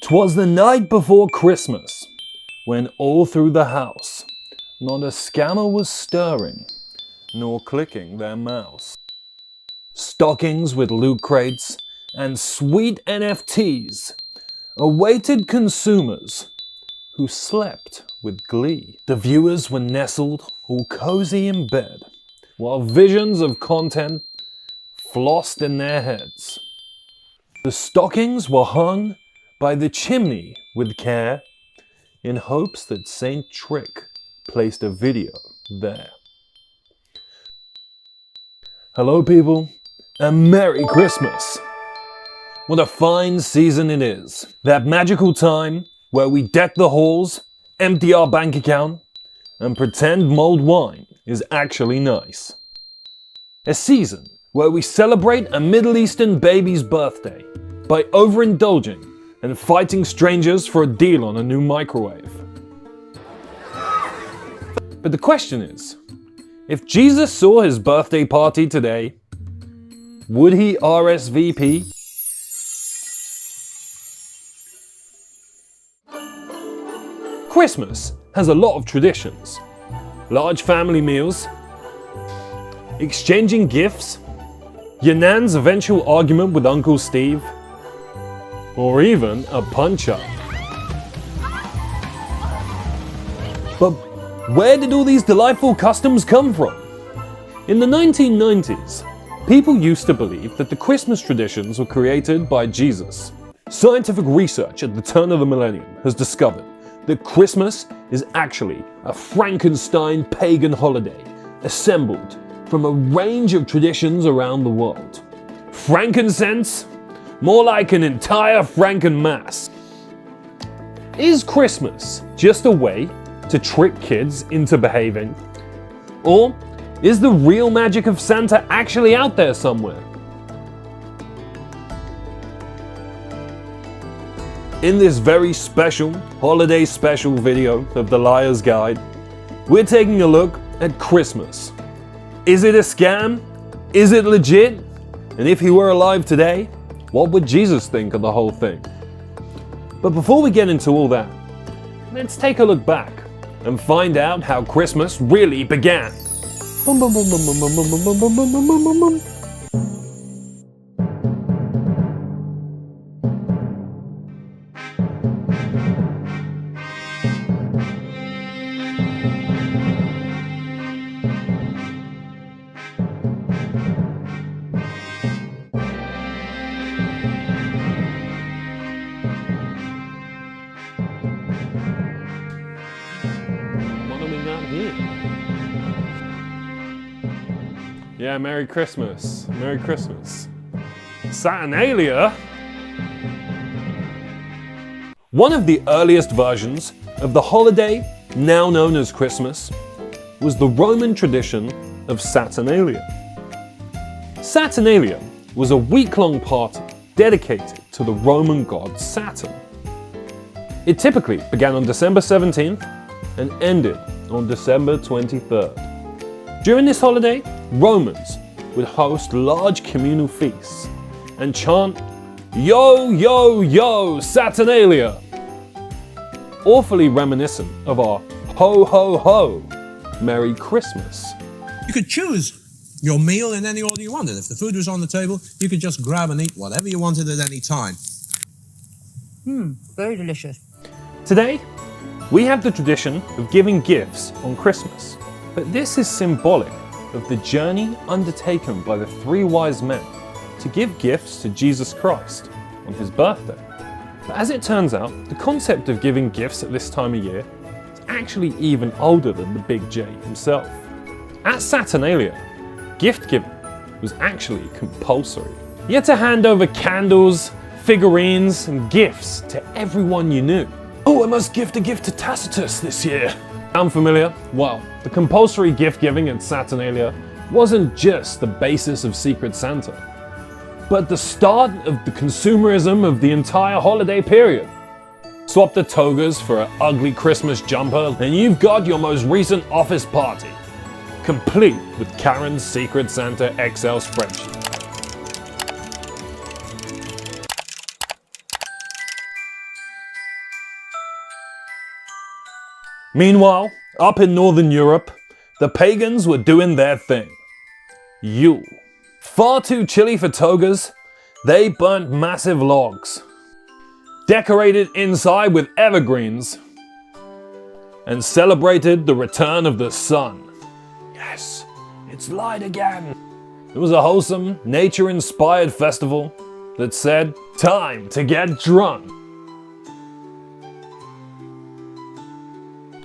'Twas the night before Christmas, when all through the house not a scammer was stirring, nor clicking their mouse. Stockings with loot crates and sweet NFTs awaited consumers who slept with glee. The viewers were nestled all cozy in bed, while visions of content flossed in their heads. The stockings were hung by the chimney with care, in hopes that Saint Trick placed a video there. Hello people, and Merry Christmas! What a fine season it is. That magical time where we deck the halls, empty our bank account, and pretend mulled wine is actually nice. A season where we celebrate a Middle Eastern baby's birthday by overindulging and fighting strangers for a deal on a new microwave. But the question is, if Jesus saw his birthday party today, would he RSVP? Christmas has a lot of traditions. Large family meals, exchanging gifts, your nan's eventual argument with Uncle Steve, or even a punch-up. But where did all these delightful customs come from? In the 1990s, people used to believe that the Christmas traditions were created by Jesus. Scientific research at the turn of the millennium has discovered that Christmas is actually a Frankenstein pagan holiday assembled from a range of traditions around the world. Frankincense? More like an entire Frankenmass. Is Christmas just a way to trick kids into behaving? Or is the real magic of Santa actually out there somewhere? In this very special, holiday special video of The Liar's Guide, we're taking a look at Christmas. Is it a scam? Is it legit? And if he were alive today, what would Jesus think of the whole thing? But before we get into all that, let's take a look back and find out how Christmas really began. Yeah, Merry Christmas. Merry Christmas. Saturnalia? One of the earliest versions of the holiday, now known as Christmas, was the Roman tradition of Saturnalia. Saturnalia was a week-long party dedicated to the Roman god Saturn. It typically began on December 17th and ended on December 23rd. During this holiday, Romans would host large communal feasts and chant, "Yo, yo, yo, Saturnalia!" awfully reminiscent of our ho, ho, ho, Merry Christmas. You could choose your meal in any order you wanted. If the food was on the table, you could just grab and eat whatever you wanted at any time. Very delicious. Today, we have the tradition of giving gifts on Christmas. But this is symbolic of the journey undertaken by the three wise men to give gifts to Jesus Christ on his birthday. But as it turns out, the concept of giving gifts at this time of year is actually even older than the Big J himself. At Saturnalia, gift giving was actually compulsory. You had to hand over candles, figurines, and gifts to everyone you knew. Oh, I must gift a gift to Tacitus this year. Sound familiar? Well, the compulsory gift giving at Saturnalia wasn't just the basis of Secret Santa, but the start of the consumerism of the entire holiday period. Swap the togas for an ugly Christmas jumper, and you've got your most recent office party, complete with Karen's Secret Santa Excel spreadsheet. Meanwhile, up in Northern Europe, the pagans were doing their thing. Yule. Far too chilly for togas, they burnt massive logs, decorated inside with evergreens, and celebrated the return of the sun. Yes, it's light again. It was a wholesome, nature-inspired festival that said, time to get drunk.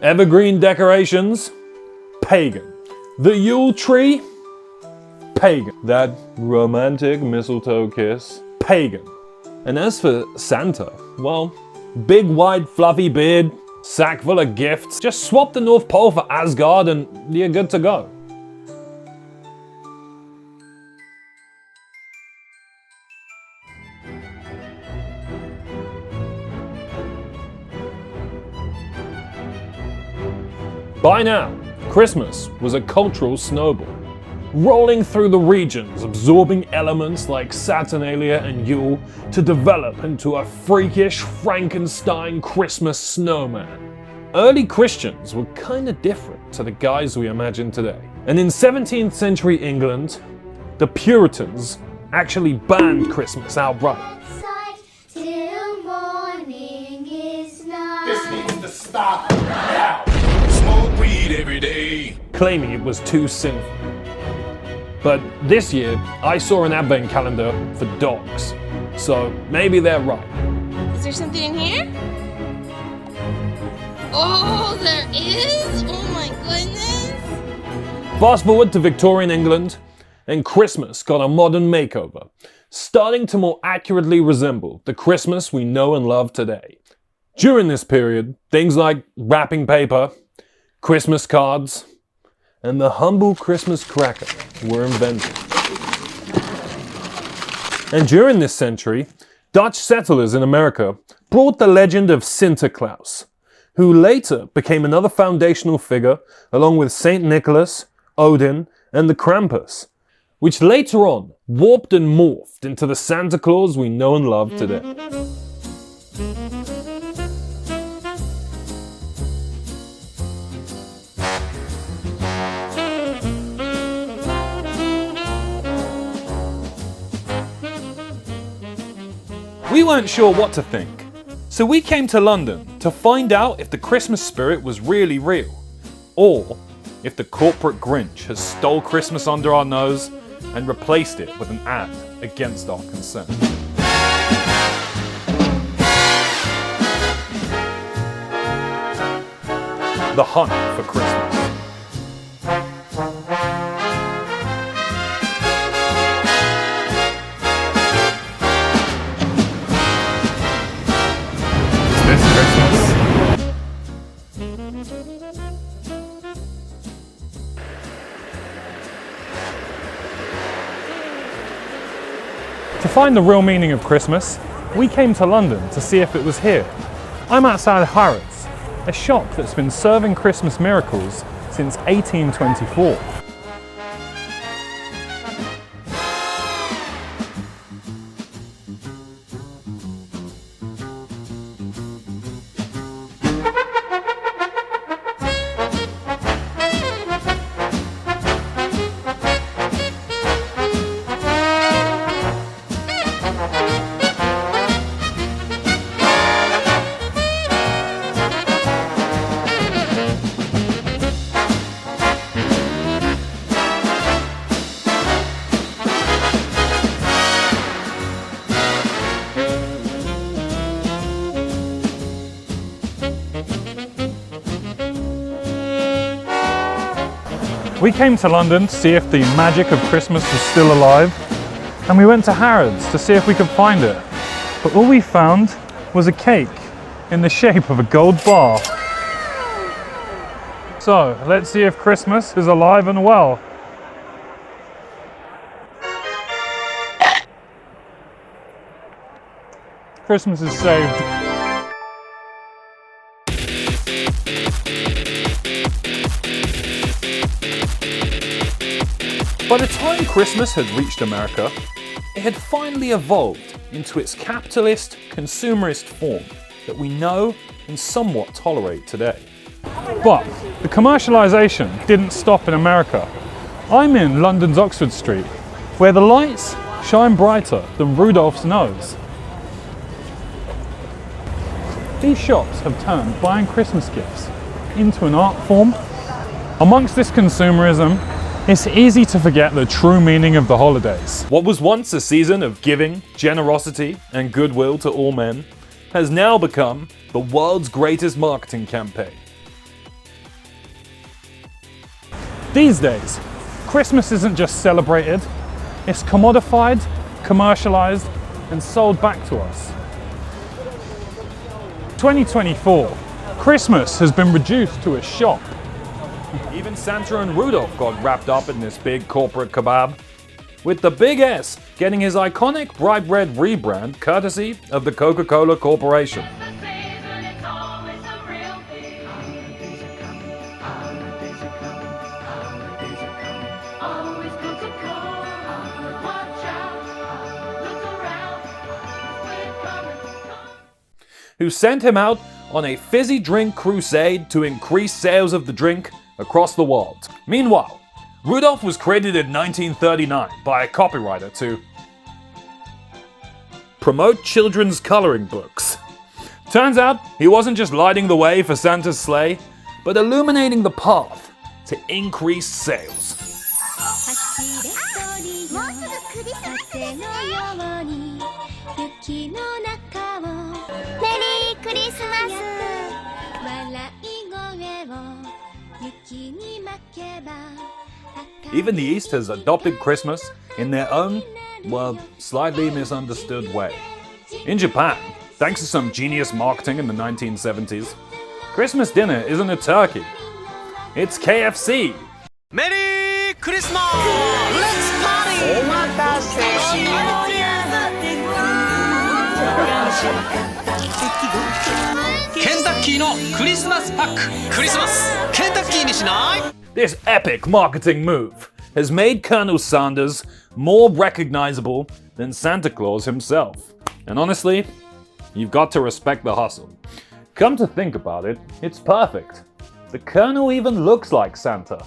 Evergreen decorations, pagan. The Yule tree, pagan. That romantic mistletoe kiss, pagan. And as for Santa, well, big wide fluffy beard, sack full of gifts. Just swap the North Pole for Asgard and you're good to go. By now, Christmas was a cultural snowball, rolling through the regions, absorbing elements like Saturnalia and Yule to develop into a freakish Frankenstein Christmas snowman. Early Christians were kinda different to the guys we imagine today. And in 17th century England, the Puritans actually banned Christmas outright. Till morning is night. This needs to stop now. Smoke weed every day. Claiming it was too sinful. But this year, I saw an advent calendar for dogs, so maybe they're right. Is there something in here? Oh, there is? Oh my goodness. Fast forward to Victorian England, and Christmas got a modern makeover, starting to more accurately resemble the Christmas we know and love today. During this period, things like wrapping paper, Christmas cards, and the humble Christmas cracker were invented. And during this century, Dutch settlers in America brought the legend of Sinterklaas, who later became another foundational figure along with Saint Nicholas, Odin, and the Krampus, which later on warped and morphed into the Santa Claus we know and love today. We weren't sure what to think, so we came to London to find out if the Christmas spirit was really real, or if the corporate Grinch has stole Christmas under our nose and replaced it with an ad against our consent. The hunt for Christmas. This Christmas. To find the real meaning of Christmas, we came to London to see if it was here. I'm outside Harrods, a shop that's been serving Christmas miracles since 1824. We came to London to see if the magic of Christmas was still alive, and we went to Harrods to see if we could find it. But all we found was a cake in the shape of a gold bar. So, let's see if Christmas is alive and well. Christmas is saved. By the time Christmas had reached America, it had finally evolved into its capitalist, consumerist form that we know and somewhat tolerate today. But the commercialization didn't stop in America. I'm in London's Oxford Street, where the lights shine brighter than Rudolph's nose. These shops have turned buying Christmas gifts into an art form. Amongst this consumerism, it's easy to forget the true meaning of the holidays. What was once a season of giving, generosity, and goodwill to all men has now become the world's greatest marketing campaign. These days, Christmas isn't just celebrated, it's commodified, commercialized, and sold back to us. 2024, Christmas has been reduced to a shop. Even Santa and Rudolph got wrapped up in this big corporate kebab, with the big S getting his iconic bright red rebrand courtesy of the Coca-Cola Corporation. Who sent him out on a fizzy drink crusade to increase sales of the drink across the world. Meanwhile, Rudolph was created in 1939 by a copywriter to promote children's coloring books. Turns out he wasn't just lighting the way for Santa's sleigh, but illuminating the path to increase sales. Merry Christmas! Even the East has adopted Christmas in their own, well, slightly misunderstood way. In Japan, thanks to some genius marketing in the 1970s, Christmas dinner isn't a turkey, it's KFC. Merry Christmas! Let's party! This epic marketing move has made Colonel Sanders more recognizable than Santa Claus himself. And honestly, you've got to respect the hustle. Come to think about it, it's perfect. The Colonel even looks like Santa.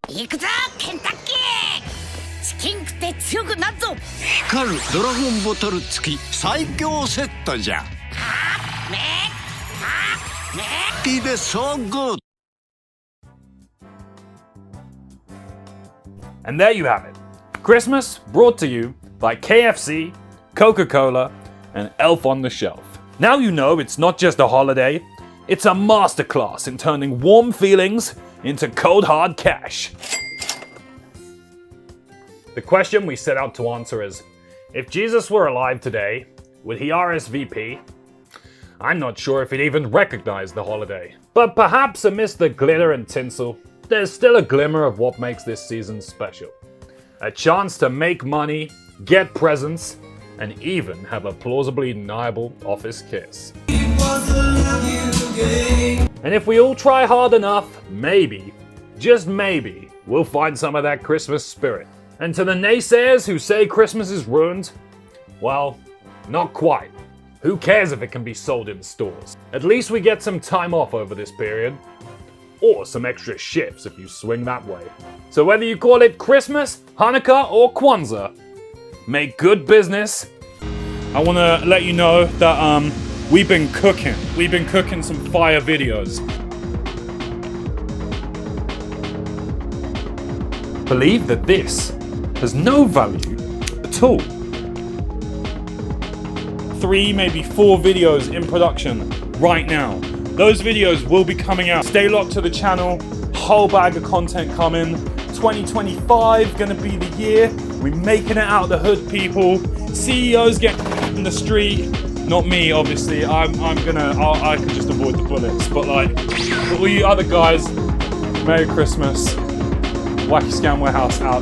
行くぞケンタッキーチキン食って強くなっぞ光るドラゴンボトル付き最強セットじゃ。It is so good. And there you have it. Christmas brought to you by KFC, Coca-Cola, and Elf on the Shelf. Now you know it's not just a holiday, it's a masterclass in turning warm feelings into cold hard cash. The question we set out to answer is, if Jesus were alive today, would he RSVP? I'm not sure if he'd even recognize the holiday. But perhaps amidst the glitter and tinsel, there's still a glimmer of what makes this season special. A chance to make money, get presents, and even have a plausibly deniable office kiss. And if we all try hard enough, maybe, just maybe, we'll find some of that Christmas spirit. And to the naysayers who say Christmas is ruined, well, not quite. Who cares if it can be sold in stores? At least we get some time off over this period. Or some extra shifts if you swing that way. So whether you call it Christmas, Hanukkah, or Kwanzaa, make good business. I want to let you know that we've been cooking. We've been cooking some fire videos. Believe that this has no value at all. 3, maybe 4 videos in production right now. Those videos will be coming out. Stay locked to the channel. Whole bag of content coming. 2025 gonna be the year. We're making it out the hood, people. CEOs get in the street. Not me, obviously. I can just avoid the bullets. But like, for all you other guys, Merry Christmas. Wacky Scam Warehouse out.